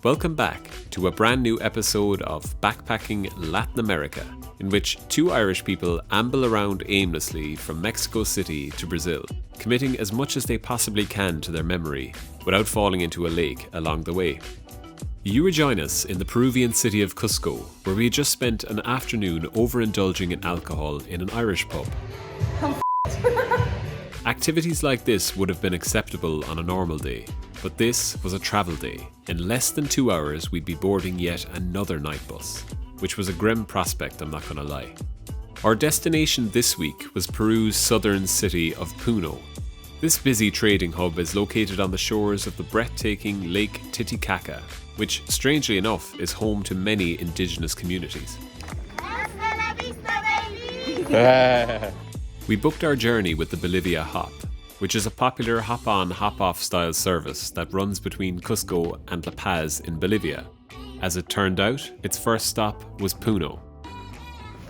Welcome back to a brand new episode of Backpacking Latin America, in which two Irish people amble around aimlessly from Mexico City to Brazil, committing as much as they possibly can to their memory without falling into a lake along the way. You rejoin us in the Peruvian city of Cusco, where we had just spent an afternoon overindulging in alcohol in an Irish pub. Activities like this would have been acceptable on a normal day, but this was a travel day. In less than 2 hours, we'd be boarding yet another night bus, which was a grim prospect, I'm not gonna lie. Our destination this week was Peru's southern city of Puno. This busy trading hub is located on the shores of the breathtaking Lake Titicaca, which, strangely enough, is home to many indigenous communities. We booked our journey with the Bolivia Hop, which is a popular hop-on, hop-off style service that runs between Cusco and La Paz in Bolivia. As it turned out, its first stop was Puno.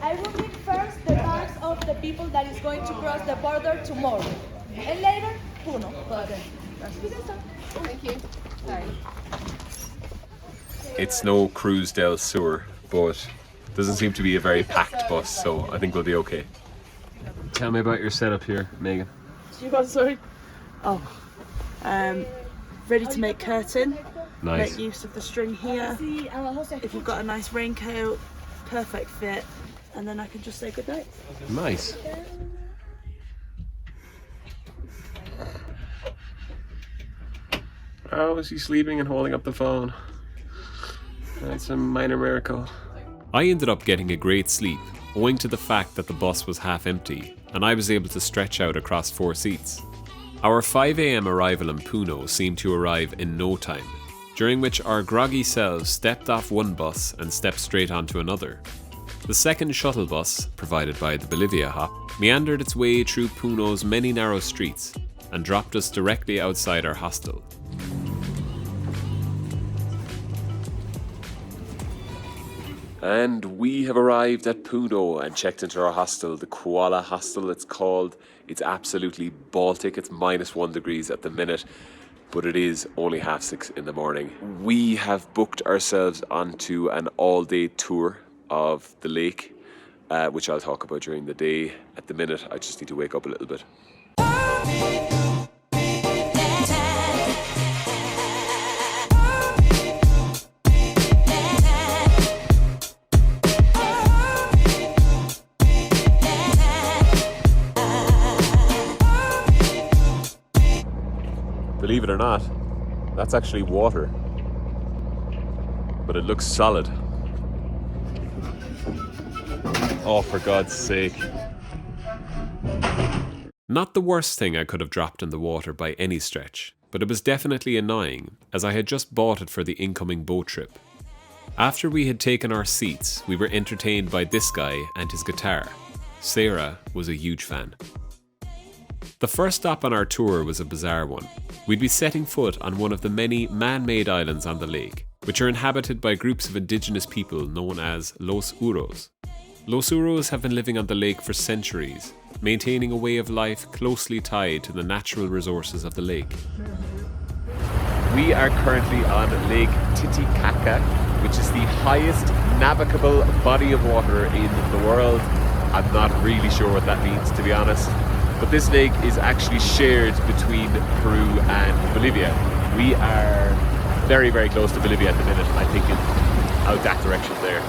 I will read first the marks of the people that is going to cross the border tomorrow. And later, Puno. Thank you. Sorry. It's no Cruz del Sur, but doesn't seem to be a very packed bus, so I think we'll be okay. Tell me about your setup here, Megan. Sorry. Ready to make curtain. Nice. Make use of the string here. If you've got a nice raincoat, perfect fit, and then I can just say goodnight. Nice. Oh, is he sleeping and holding up the phone? That's a minor miracle. I ended up getting a great sleep, owing to the fact that the bus was half empty, and I was able to stretch out across 4 seats. Our 5 a.m. arrival in Puno seemed to arrive in no time, during which our groggy selves stepped off one bus and stepped straight onto another. The second shuttle bus, provided by the Bolivia Hop, meandered its way through Puno's many narrow streets and dropped us directly outside our hostel. And we have arrived at Puno and checked into our hostel, the Koala Hostel it's called. It's absolutely Baltic, it's -1 degrees at the minute, but it is only 6:30 in the morning. We have booked ourselves onto an all-day tour of the lake, which I'll talk about during the day. At the minute, I just need to wake up a little bit. Believe it or not, that's actually water, but it looks solid. Oh, for God's sake. Not the worst thing I could have dropped in the water by any stretch, but it was definitely annoying, as I had just bought it for the incoming boat trip. After we had taken our seats, we were entertained by this guy and his guitar. Sarah was a huge fan. The first stop on our tour was a bizarre one. We'd be setting foot on one of the many man-made islands on the lake, which are inhabited by groups of indigenous people known as Los Uros. Los Uros have been living on the lake for centuries, maintaining a way of life closely tied to the natural resources of the lake. We are currently on Lake Titicaca, which is the highest navigable body of water in the world. I'm not really sure what that means, to be honest. But this lake is actually shared between Peru and Bolivia. We are very, very close to Bolivia at the minute, I think out that direction there.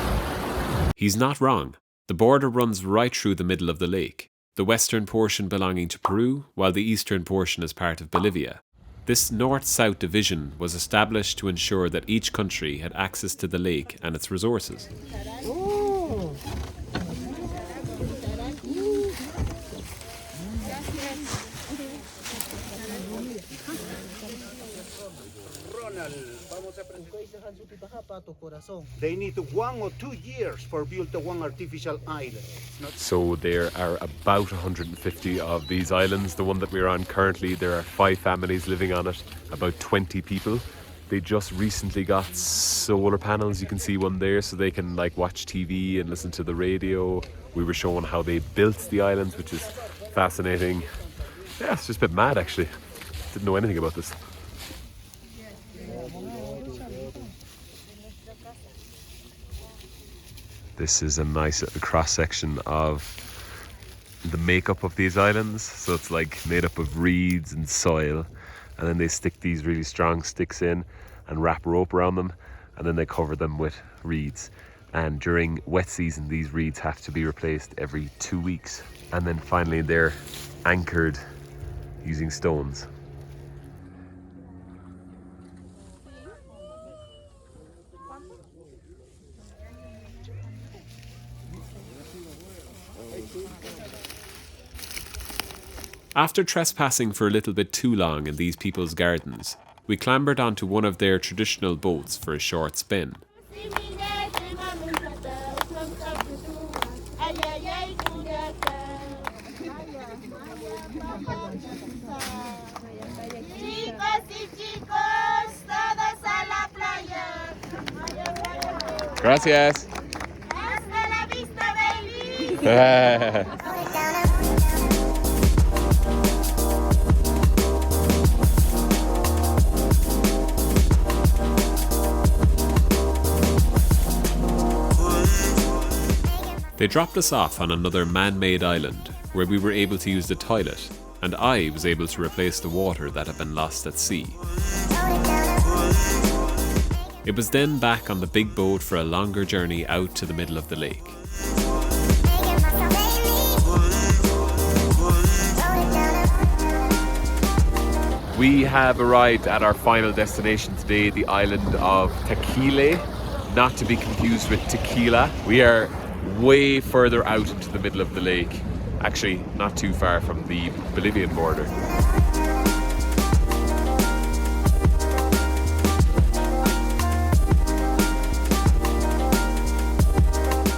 He's not wrong. The border runs right through the middle of the lake, the western portion belonging to Peru, while the eastern portion is part of Bolivia. This north-south division was established to ensure that each country had access to the lake and its resources. Ooh. They need 1 or 2 years for build the one artificial island. So there are about 150 of these islands. The one that we're on currently, there are 5 families living on it, about 20 people. They just recently got solar panels. You can see one there, so they can watch TV and listen to the radio. We were shown how they built the islands, which is fascinating. Yeah, it's just a bit mad actually. Didn't know anything about this. This is a nice little cross section of the makeup of these islands. So it's like made up of reeds and soil, and then they stick these really strong sticks in and wrap rope around them, and then they cover them with reeds. And during wet season, these reeds have to be replaced every 2 weeks. And then finally they're anchored using stones. After trespassing for a little bit too long in these people's gardens, we clambered onto one of their traditional boats for a short spin. Gracias. Hasta la vista, baby. They dropped us off on another man-made island where we were able to use the toilet, and I was able to replace the water that had been lost at sea. It was then back on the big boat for a longer journey out to the middle of the lake. We have arrived at our final destination today, the island of Tequila, not to be confused with tequila. We are way further out into the middle of the lake, actually not too far from the Bolivian border.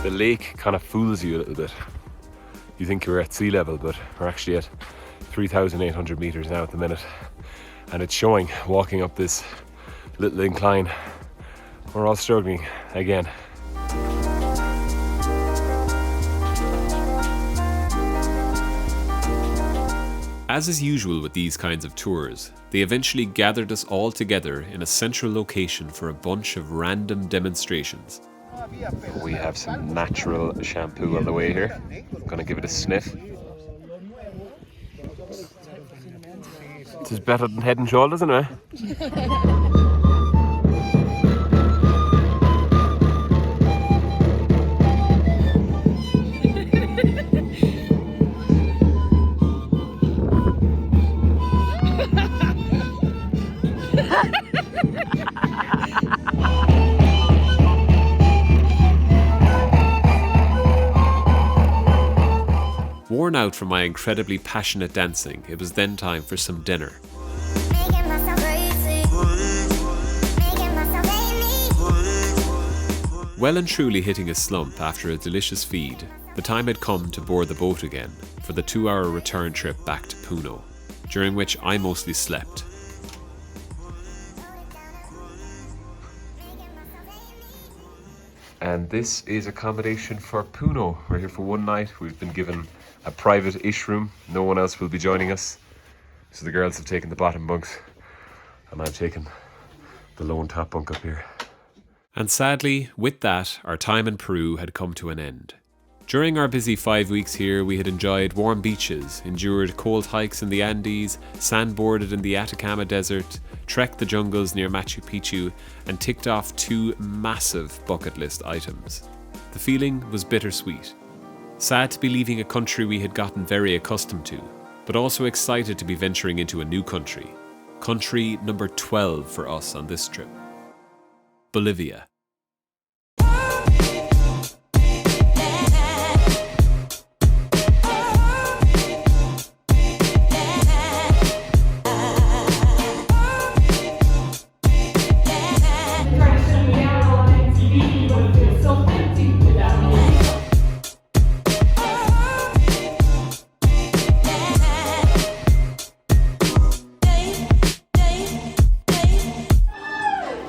The lake kind of fools you a little bit. You think you're at sea level, but we're actually at 3,800 meters now at the minute, and it's showing walking up this little incline. We're all struggling again. As is usual with these kinds of tours, they eventually gathered us all together in a central location for a bunch of random demonstrations. We have some natural shampoo on the way here. I'm gonna give it a sniff. This is better than Head and Shoulders, isn't it? Worn out from my incredibly passionate dancing, it was then time for some dinner. Well and truly hitting a slump after a delicious feed, the time had come to board the boat again for the 2-hour return trip back to Puno, during which I mostly slept. And this is accommodation for Puno. We're here for one night. We've been given a private-ish room. No one else will be joining us. So the girls have taken the bottom bunks, and I've taken the lone top bunk up here. And sadly, with that, our time in Peru had come to an end. During our busy 5 weeks here, we had enjoyed warm beaches, endured cold hikes in the Andes, sandboarded in the Atacama Desert, trekked the jungles near Machu Picchu, and ticked off 2 massive bucket list items. The feeling was bittersweet. Sad to be leaving a country we had gotten very accustomed to, but also excited to be venturing into a new country. Country number 12 for us on this trip. Bolivia.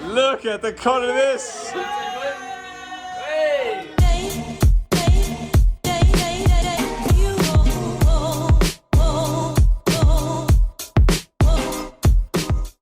Look at the cut of this!